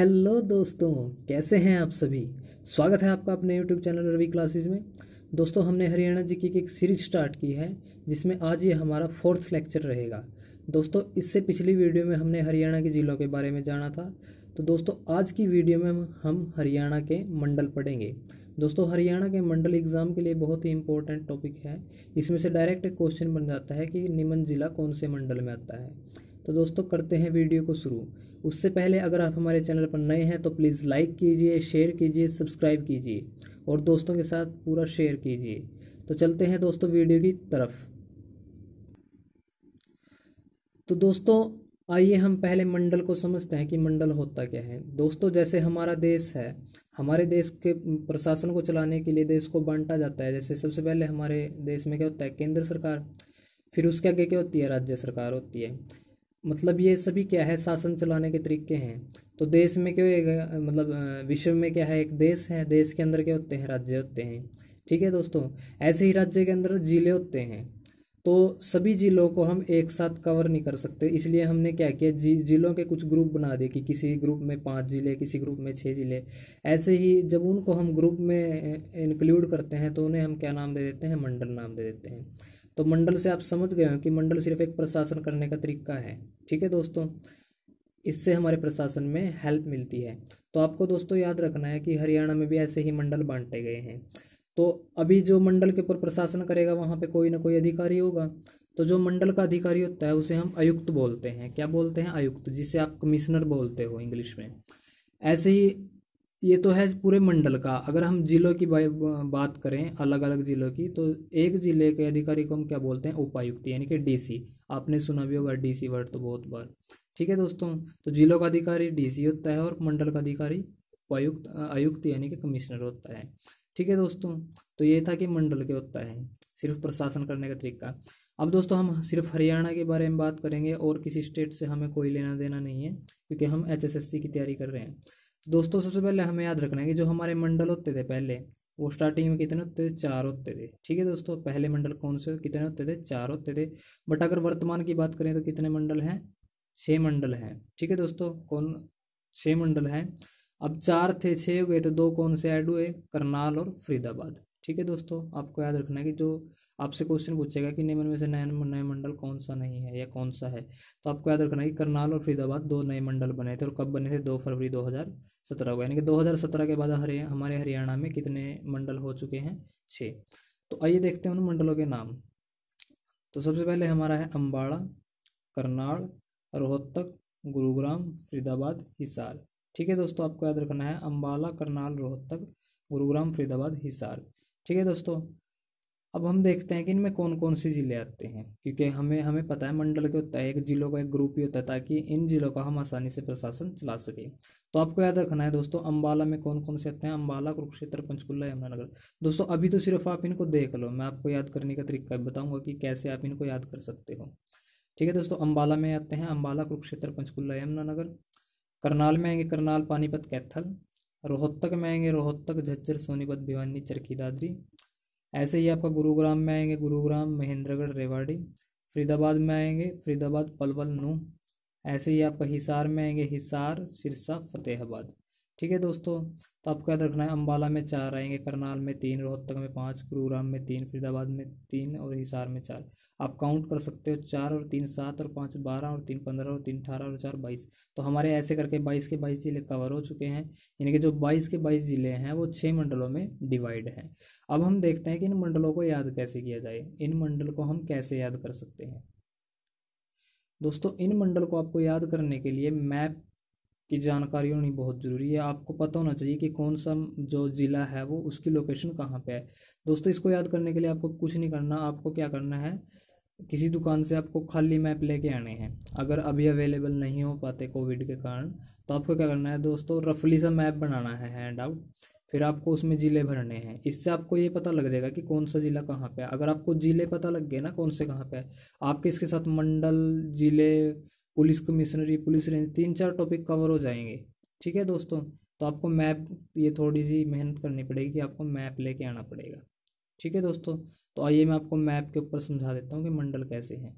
Hello दोस्तों, कैसे हैं आप सभी। स्वागत है आपका अपने यूट्यूब चैनल रवि क्लासेस में। दोस्तों, हमने हरियाणा जीके की एक सीरीज स्टार्ट की है जिसमें आज ये हमारा फोर्थ लेक्चर रहेगा। दोस्तों, इससे पिछली वीडियो में हमने हरियाणा के ज़िलों के बारे में जाना था। तो दोस्तों, आज की वीडियो में हम हरियाणा के मंडल पढ़ेंगे। दोस्तों, हरियाणा के मंडल एग्ज़ाम के लिए बहुत ही इंपॉर्टेंट टॉपिक है। इसमें से डायरेक्ट एक क्वेश्चन बन जाता है कि निम्न जिला कौन से मंडल में आता है। तो दोस्तों, करते हैं वीडियो को शुरू। उससे पहले अगर आप हमारे चैनल पर नए हैं तो प्लीज़ लाइक कीजिए, शेयर कीजिए, सब्सक्राइब कीजिए और दोस्तों के साथ पूरा शेयर कीजिए। तो चलते हैं दोस्तों वीडियो की तरफ। तो दोस्तों, आइए हम पहले मंडल को समझते हैं कि मंडल होता क्या है। दोस्तों, जैसे हमारा देश है, हमारे देश के प्रशासन को चलाने के लिए देश को बांटा जाता है। जैसे सबसे पहले हमारे देश में क्या होता है, केंद्र सरकार। फिर उसके आगे क्या होती है, राज्य सरकार होती है। मतलब ये सभी क्या है, शासन चलाने के तरीके हैं। तो देश में क्या होगा, मतलब विश्व में क्या है, एक देश है, देश के अंदर क्या होते हैं, राज्य होते हैं। ठीक है दोस्तों, ऐसे ही राज्य के अंदर जिले होते हैं। तो सभी जिलों को हम एक साथ कवर नहीं कर सकते, इसलिए हमने क्या किया, जिलों के कुछ ग्रुप बना दिए कि किसी ग्रुप में 5 जिले, किसी ग्रुप में 6 जिले। ऐसे ही जब उनको हम ग्रुप में इंक्लूड करते हैं तो उन्हें हम क्या नाम दे देते हैं, मंडल नाम दे देते हैं। तो मंडल से आप समझ गए हो कि मंडल सिर्फ एक प्रशासन करने का तरीका है। ठीक है दोस्तों, इससे हमारे प्रशासन में हेल्प मिलती है। तो आपको दोस्तों याद रखना है कि हरियाणा में भी ऐसे ही मंडल बांटे गए हैं। तो अभी जो मंडल के ऊपर प्रशासन करेगा वहाँ पे कोई ना कोई अधिकारी होगा। तो जो मंडल का अधिकारी होता है उसे हम आयुक्त बोलते हैं। क्या बोलते हैं, आयुक्त, जिसे आप कमिश्नर बोलते हो इंग्लिश में। ऐसे ही ये तो है पूरे मंडल का। अगर हम जिलों की बात करें, अलग अलग जिलों की, तो एक जिले के अधिकारी को हम क्या बोलते हैं, उपायुक्त, यानी कि डीसी। आपने सुना भी होगा डीसी वर्ड तो बहुत बार। ठीक है दोस्तों, तो जिलों का अधिकारी डीसी होता है और मंडल का अधिकारी उपायुक्त, आयुक्त यानी कि कमिश्नर होता है। ठीक है दोस्तों, तो ये था कि मंडल क्या होता है, सिर्फ प्रशासन करने का तरीका। अब दोस्तों, हम सिर्फ हरियाणा के बारे में बात करेंगे और किसी स्टेट से हमें कोई लेना देना नहीं है, क्योंकि हम एचएसएससी की तैयारी कर रहे हैं। तो दोस्तों, सबसे पहले हमें याद रखना है कि जो हमारे मंडल होते थे पहले, वो स्टार्टिंग में कितने होते थे, 4 होते थे। ठीक है दोस्तों, पहले मंडल कौन से कितने होते थे, 4 होते थे। बट अगर वर्तमान की बात करें तो कितने मंडल हैं, 6 मंडल हैं। ठीक है दोस्तों, कौन, 6 मंडल हैं। अब 4 थे, 6 हो गए, तो 2 कौन से ऐड हुए, करनाल और फरीदाबाद। ठीक है दोस्तों, आपको याद रखना है कि जो आपसे क्वेश्चन पूछेगा कि निम्न में से नए नए मंडल कौन सा नहीं है या कौन सा है, तो आपको याद रखना है कि करनाल और फरीदाबाद 2 नए मंडल बने थे। और कब बने थे, 2 फरवरी 2017 को। यानी कि 2017 के बाद हमारे हरियाणा में कितने मंडल हो चुके हैं, 6। तो आइए देखते हैं उन मंडलों के नाम। तो सबसे पहले हमारा है अम्बाड़ा, करनाल, रोहतक, गुरुग्राम, फरीदाबाद, हिसार। ठीक है दोस्तों, आपको याद रखना है अम्बाला, करनाल, रोहतक, गुरुग्राम, फरीदाबाद, हिसार। ठीक है दोस्तों, अब हम देखते हैं कि इनमें कौन कौन से ज़िले आते हैं, क्योंकि हमें हमें पता है मंडल क्या होता है, एक जिलों का एक ग्रुप ही होता है, ताकि इन जिलों का हम आसानी से प्रशासन चला सके। तो आपको याद रखना है दोस्तों, अम्बाला में कौन कौन से आते हैं, अम्बाला, कुरुक्षेत्र, पंचकुला, यमुनानगर। दोस्तों, अभी तो सिर्फ आप इनको देख लो, मैं आपको याद करने का तरीका बताऊंगा कि कैसे आप इनको याद कर सकते हो। ठीक है दोस्तों, अम्बाला में आते हैं अम्बाला, कुरुक्षेत्र, पंचकुला, यमुनानगर। करनाल में आएंगे करनाल, पानीपत, कैथल। रोहतक में आएंगे रोहतक, झज्जर, सोनीपत, भिवानी, चरखी दादरी। ऐसे ही आपका गुरुग्राम में आएंगे गुरुग्राम, महेंद्रगढ़, रेवाड़ी। फरीदाबाद में आएंगे फरीदाबाद, पलवल, नूंह। ऐसे ही आपका हिसार में आएंगे हिसार, सिरसा, फतेहाबाद। ठीक है दोस्तों, तो आपको याद रखना है अम्बाला में 4 आएंगे, करनाल में 3, रोहतक में 5, गुरुग्राम में 3, फरीदाबाद में 3 और हिसार में 4। आप काउंट कर सकते हो, 4 और 3 7 और 5 12 और 3 15 और 3 18 और 4 22। तो हमारे ऐसे करके 22 के 22 जिले कवर हो चुके हैं। यानी कि जो 22 के 22 जिले हैं वो 6 मंडलों में डिवाइड हैं। अब हम देखते हैं कि इन मंडलों को याद कैसे किया जाए, इन मंडल को हम कैसे याद कर सकते हैं। दोस्तों, इन मंडल को आपको याद करने के लिए मैप की जानकारी होनी बहुत ज़रूरी है। आपको पता होना चाहिए कि कौन सा जो ज़िला है वो उसकी लोकेशन कहाँ पे है। दोस्तों, इसको याद करने के लिए आपको कुछ नहीं करना, आपको क्या करना है, किसी दुकान से आपको खाली मैप लेके आने हैं। अगर अभी अवेलेबल नहीं हो पाते कोविड के कारण, तो आपको क्या करना है दोस्तों, रफली सा मैप बनाना है, हैंड आउट। फिर आपको उसमें ज़िले भरने हैं। इससे आपको ये पता लग जाएगा कि कौन सा ज़िला कहाँ पे है। अगर आपको ज़िले पता लग गए ना कौन से कहाँ पे है, आपके इसके साथ मंडल, ज़िले, पुलिस कमिश्नरी, पुलिस रेंज, 3 4 टॉपिक कवर हो जाएंगे। ठीक है दोस्तों, तो आपको मैप, ये थोड़ी सी मेहनत करनी पड़ेगी कि आपको मैप लेके आना पड़ेगा। ठीक है दोस्तों, तो आइए मैं आपको मैप के ऊपर समझा देता हूँ कि मंडल कैसे हैं।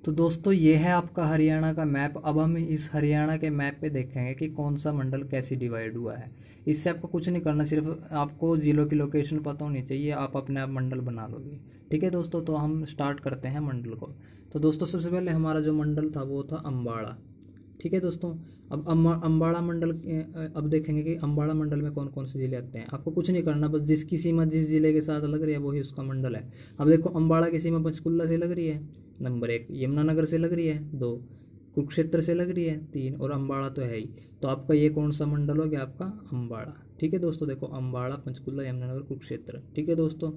तो दोस्तों ये है आपका हरियाणा का मैप। अब हम इस हरियाणा के मैप पे देखेंगे कि कौन सा मंडल कैसे डिवाइड हुआ है। इससे आपको कुछ नहीं करना, सिर्फ आपको जिलों की लोकेशन पता होनी चाहिए, आप अपने आप मंडल बना लोगे। ठीक है दोस्तों, तो हम स्टार्ट करते हैं मंडल को। तो दोस्तों सबसे पहले हमारा जो मंडल था वो था अम्बाड़ा। ठीक है दोस्तों, अब अम्बाड़ा मंडल अब देखेंगे कि अम्बाड़ा मंडल में कौन कौन से ज़िले आते हैं। आपको कुछ नहीं करना, बस जिसकी सीमा जिस ज़िले के साथ लग रही है वही उसका मंडल है। अब देखो अम्बाड़ा की सीमा पंचकुला से लग रही है, नंबर 1। यमुनानगर से लग रही है 2, कुरुक्षेत्र से लग रही है 3, और अम्बाड़ा तो है ही। तो आपका ये कौन सा मंडल हो गया? आपका अम्बाड़ा। ठीक है दोस्तों, देखो अम्बाड़ा, पंचकुला, यमुनानगर, कुरुक्षेत्र। ठीक है दोस्तों,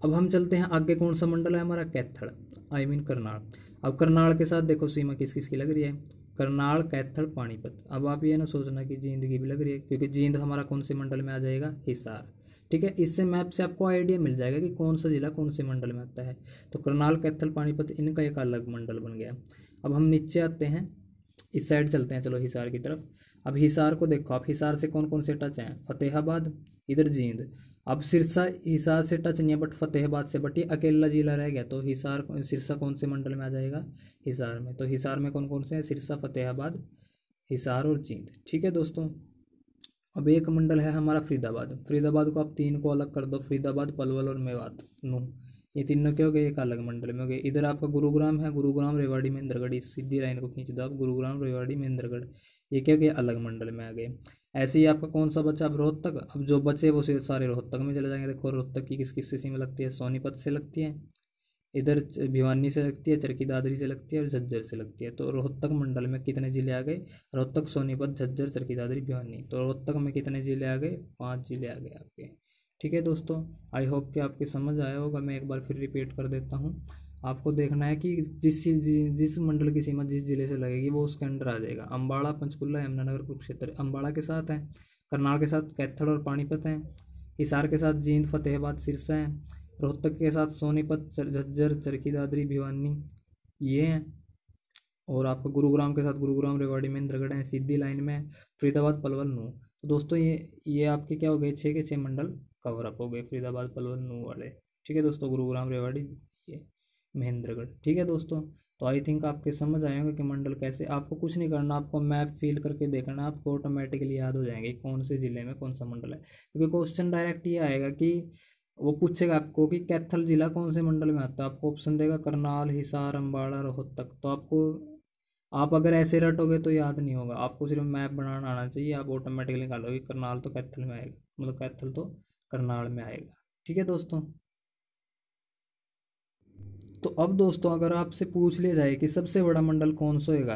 अब हम चलते हैं आगे। कौन सा मंडल है हमारा? Kaithal, I mean Karnal. अब करनाल के साथ देखो सीमा किस किस की लग रही है, करनाल, कैथल, पानीपत। अब आप ये ना सोचना कि जींद की भी लग रही है, क्योंकि जींद हमारा कौन से मंडल में आ जाएगा? हिसार। ठीक है, इससे मैप से आपको आइडिया मिल जाएगा कि कौन सा जिला कौन से मंडल में आता है। तो करनाल, कैथल, पानीपत इनका एक अलग मंडल बन गया। अब हम नीचे आते हैं, इस साइड चलते हैं, चलो हिसार की तरफ। अब हिसार को देखो आप, हिसार से कौन कौन से टच हैं? फतेहाबाद, इधर जींद। अब सिरसा हिसार से टच नहीं है, बट फतेहाबाद से, बट ये अकेला जिला रह गया। तो हिसार सिरसा कौन से मंडल में आ जाएगा? हिसार में। तो हिसार में कौन कौन से हैं? सिरसा, फतेहाबाद, हिसार और जींद। ठीक है दोस्तों, अब एक मंडल है हमारा फरीदाबाद। फरीदाबाद को आप 3 को अलग कर दो, फरीदाबाद, पलवल और मेवात, नू। ये तीनों क्या हो गए? एक अलग मंडल में हो गए। इधर आपका गुरुग्राम है, गुरुग्राम, रेवाड़ी, महेंद्रगढ़। इस सीधी लाइन को खींच दो आप, गुरुग्राम, रेवाड़ी, महेंद्रगढ़। ये क्या हो गया? अलग मंडल में आ गए। ऐसे ही आपका कौन सा बचा? अब रोहतक। अब जो बचे वो सारे रोहतक में चले जाएंगे। देखो रोहतक की किस किस से में लगती है? सोनीपत से लगती है, इधर भिवानी से लगती है, चरखी दादरी से लगती है, और झज्जर से लगती है। तो रोहतक मंडल में कितने जिले आ गए? रोहतक, सोनीपत, झज्जर, चरखी दादरी, भिवानी। तो रोहतक में कितने जिले आ गए? 5 जिले आ गए आपके। ठीक है दोस्तों, आई होप कि आपके समझ आया होगा। मैं एक बार फिर रिपीट कर देता हूँ। आपको देखना है कि जिस मंडल की सीमा जिस जिले से लगेगी वो उसके अंडर आ जाएगा। अम्बाड़ा, पंचकुला, यमुनानगर, कुरुक्षेत्र अम्बाड़ा के साथ है, करनाल के साथ कैथल और पानीपत हैं, हिसार के साथ जींद, फतेहाबाद, सिरसा है, रोहतक के साथ सोनीपत, झज्जर, चरखी दादरी, भिवानी ये हैं, और आपका गुरुग्राम के साथ गुरुग्राम, रेवाड़ी, महेंद्रगढ़ है सीधी लाइन में, फरीदाबाद, पलवल, नू। तो दोस्तों ये आपके क्या हो गए? 6 के 6 मंडल कवर अप हो गए, फरीदाबाद, पलवल, नू वाले। ठीक है दोस्तों, गुरुग्राम, रेवाड़ी, ये महेंद्रगढ़। ठीक है दोस्तों, तो आई थिंक आपके समझ आए होंगे कि मंडल कैसे। आपको कुछ नहीं करना, आपको मैप फील करके देखना, आपको ऑटोमेटिकली याद हो जाएंगे कौन से ज़िले में कौन सा मंडल है। क्योंकि क्वेश्चन डायरेक्ट ये आएगा कि वो पूछेगा आपको कि कैथल जिला कौन से मंडल में आता है। आपको ऑप्शन देगा करनाल, हिसार, अम्बाड़ा, रोहतक। तो आपको, आप अगर ऐसे रटोगे तो याद नहीं होगा। आपको सिर्फ मैप बनाना आना चाहिए, आप ऑटोमेटिकली निकालोगे करनाल तो कैथल में आएगा, मतलब कैथल तो करनाल में आएगा। ठीक है दोस्तों, तो अब दोस्तों अगर आपसे पूछ लिया जाए कि सबसे बड़ा मंडल कौन सा होगा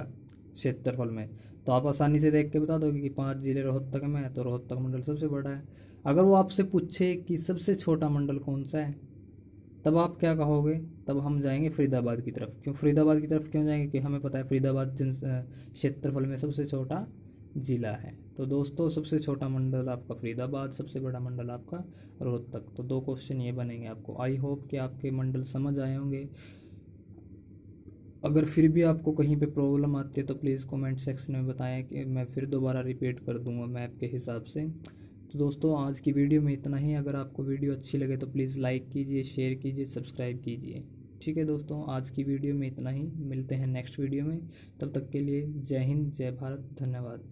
क्षेत्रफल में, तो आप आसानी से देख के बता दोगे कि 5 जिले रोहतक में है, तो रोहतक मंडल सबसे बड़ा है। अगर वो आपसे पूछे कि सबसे छोटा मंडल कौन सा है, तब आप क्या कहोगे? तब हम जाएंगे फरीदाबाद की तरफ। क्यों फरीदाबाद की तरफ क्यों जाएंगे? कि हमें पता है फरीदाबाद क्षेत्रफल में सबसे छोटा जिला है। तो दोस्तों सबसे छोटा मंडल आपका फरीदाबाद, सबसे बड़ा मंडल आपका रोहतक। तो 2 क्वेश्चन ये बनेंगे आपको। आई होप कि आपके मंडल समझ आए होंगे। अगर फिर भी आपको कहीं पे प्रॉब्लम आती है तो प्लीज़ कमेंट सेक्शन में बताएं कि मैं फिर दोबारा रिपीट कर दूंगा मैप के हिसाब से। तो दोस्तों आज की वीडियो में इतना ही। अगर आपको वीडियो अच्छी लगे तो प्लीज़ लाइक कीजिए, शेयर कीजिए, सब्सक्राइब कीजिए। ठीक है दोस्तों, आज की वीडियो में इतना ही। मिलते हैं नेक्स्ट वीडियो में, तब तक के लिए जय हिंद, जय भारत, धन्यवाद।